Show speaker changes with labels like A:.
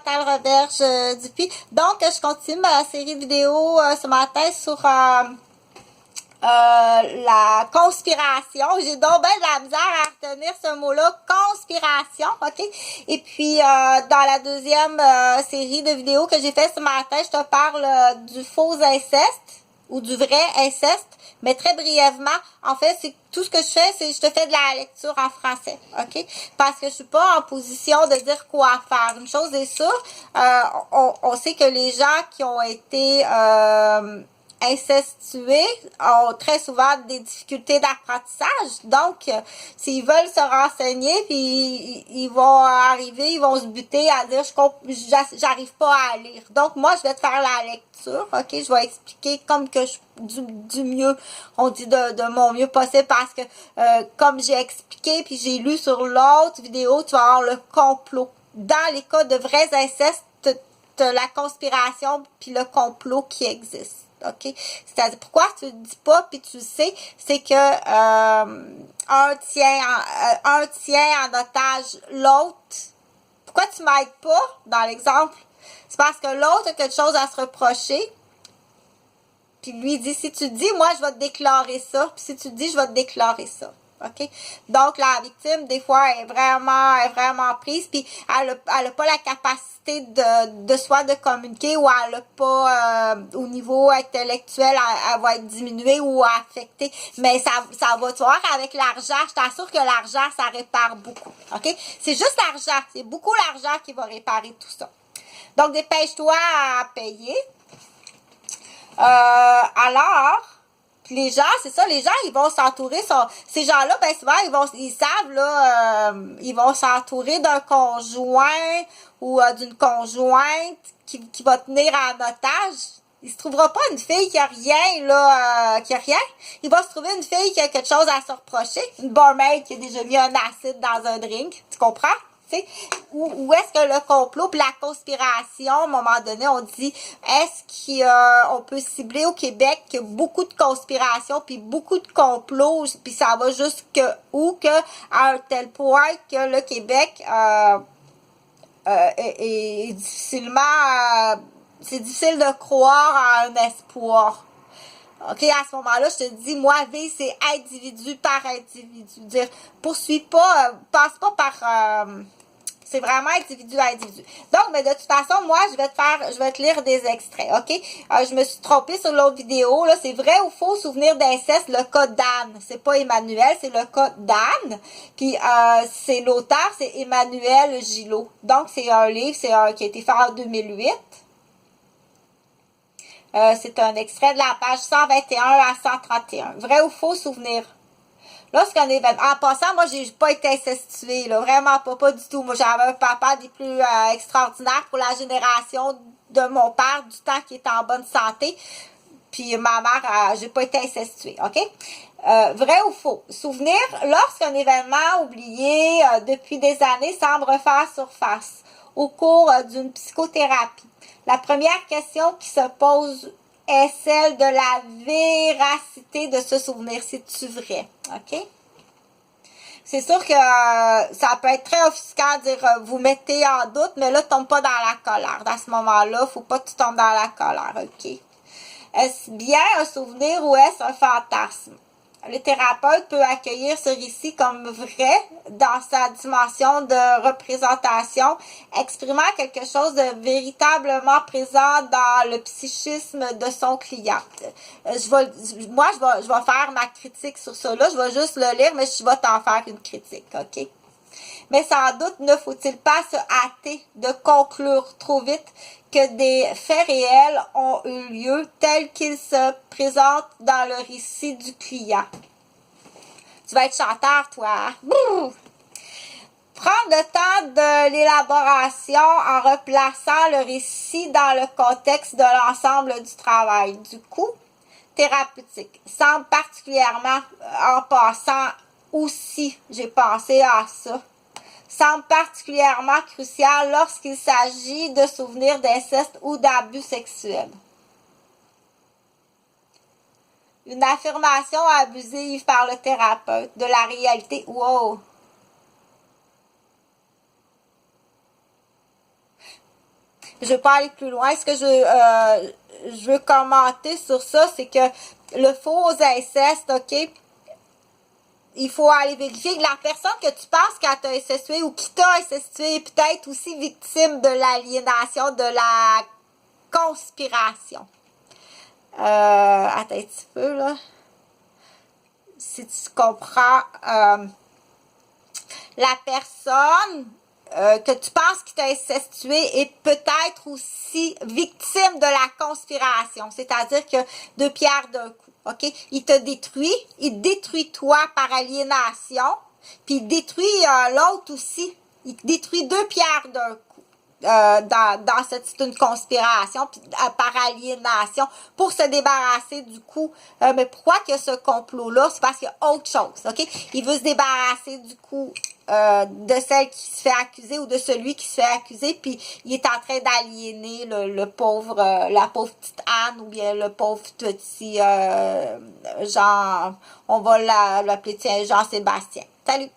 A: Chantal Roberge Dupuis. Donc, je continue ma série de vidéos ce matin sur la conspiration. J'ai donc bien de la misère à retenir ce mot-là, conspiration, ok? Et puis, dans la deuxième série de vidéos que j'ai fait ce matin, je te parle du faux inceste ou du vrai inceste, mais très brièvement. En fait, c'est tout ce que je fais, c'est je te fais de la lecture en français, ok? Parce que je suis pas en position de dire quoi faire. Une chose est sûre, on sait que les gens qui ont été incestués ont très souvent des difficultés d'apprentissage. Donc, s'ils veulent se renseigner, puis ils vont arriver, ils vont se buter à dire j'arrive pas à lire. Donc, moi, je vais te faire la lecture, ok? Je vais expliquer comme que du mieux, on dit de mon mieux possible, parce que comme j'ai expliqué, puis j'ai lu sur l'autre vidéo, tu vas avoir le complot. Dans les cas de vrais incestes, t'as la conspiration puis le complot qui existe. OK? C'est-à-dire, pourquoi tu le dis pas puis tu le sais, c'est que un tient en otage l'autre. Pourquoi tu m'aides pas dans l'exemple? C'est parce que l'autre a quelque chose à se reprocher. Puis lui dit, si tu dis, moi, je vais te déclarer ça. Puis si tu dis, je vais te déclarer ça. OK? Donc, la victime, des fois, est vraiment prise. Puis, elle a pas la capacité de soit de communiquer, ou elle a pas, au niveau intellectuel, elle va être diminuée ou affectée. Mais ça va, tu voir, avec l'argent, je t'assure que l'argent, ça répare beaucoup. OK? C'est juste l'argent. C'est beaucoup l'argent qui va réparer tout ça. Donc, dépêche-toi à payer. Alors, les gens, c'est ça, les gens, ils vont s'entourer, ces gens-là, ben souvent, ils savent, là, ils vont s'entourer d'un conjoint ou d'une conjointe qui va tenir en otage. Il se trouvera pas une fille qui a rien, là, qui a rien. Il va se trouver une fille qui a quelque chose à se reprocher. Une barmaid qui a déjà mis un acide dans un drink. Tu comprends? Où est-ce que le complot puis la conspiration, à un moment donné, on dit, est-ce qu'on peut cibler au Québec qu'il y a beaucoup de conspirations puis beaucoup de complots, puis ça va jusque où que, à un tel point que le Québec est difficilement, c'est difficile de croire à un espoir. OK, à ce moment-là, je te dis, moi, vie, c'est individu par individu. Dire, poursuis pas, passe pas par... c'est vraiment individu à individu. Donc, mais de toute façon, moi, je vais te lire des extraits, OK? Je me suis trompée sur l'autre vidéo, là. C'est vrai ou faux, souvenir d'inceste, le cas d'Anne. C'est pas Emmanuel, c'est le cas d'Anne. Puis, c'est l'auteur, c'est Emmanuel Gillot. Donc, c'est un livre, qui a été fait en 2008. C'est un extrait de la page 121 à 131. Vrai ou faux souvenir? Lorsqu'un événement... En passant, moi, j'ai pas été incestuée, là. Vraiment pas du tout. Moi, j'avais un papa des plus extraordinaires pour la génération de mon père, du temps qui était en bonne santé. Puis ma mère, j'ai pas été incestuée, OK? Vrai ou faux? Souvenir, lorsqu'un événement oublié depuis des années semble refaire surface au cours d'une psychothérapie. La première question qui se pose est celle de la véracité de ce souvenir. C'est-tu vrai? OK? C'est sûr que ça peut être très offusquant de dire vous mettez en doute, mais là, tombe pas dans la colère. Dans ce moment-là, faut pas que tu tombes dans la colère. OK? Est-ce bien un souvenir ou est-ce un fantasme? Le thérapeute peut accueillir ce récit comme vrai dans sa dimension de représentation, exprimant quelque chose de véritablement présent dans le psychisme de son client. Je vais faire ma critique sur ça là, je vais juste le lire, mais je vais t'en faire une critique, OK? Mais sans doute ne faut-il pas se hâter de conclure trop vite que des faits réels ont eu lieu tels qu'ils se présentent dans le récit du client. Tu vas être chanteur, toi. Hein? Prendre le temps de l'élaboration en replaçant le récit dans le contexte de l'ensemble du travail. Du coup, thérapeutique semble particulièrement, en passant aussi, j'ai pensé à ça, semble particulièrement crucial lorsqu'il s'agit de souvenirs d'inceste ou d'abus sexuels. Une affirmation abusive par le thérapeute de la réalité. Wow! je veux pas aller plus loin. Ce que je veux commenter sur ça, c'est que le faux inceste, OK? Il faut aller vérifier que la personne que tu penses qu'elle t'a incestué ou qui t'a incestué est peut-être aussi victime de l'aliénation, de la conspiration. Attends un petit peu, là. Si tu comprends, la personne que tu penses qui t'a incestué est peut-être aussi victime de la conspiration. C'est-à-dire que deux pierres d'un coup, OK? Il te détruit, il détruit toi par aliénation, puis il détruit l'autre aussi. Il détruit deux pierres d'un coup. C'est une conspiration puis, par aliénation pour se débarrasser du coup. Mais pourquoi qu'il y a ce complot-là? C'est parce qu'il y a autre chose, OK? Il veut se débarrasser du coup de celle qui se fait accuser ou de celui qui se fait accuser, puis il est en train d'aliéner le pauvre, la pauvre petite Anne ou bien le pauvre petit Jean, on va l'appeler Jean-Sébastien. Salut!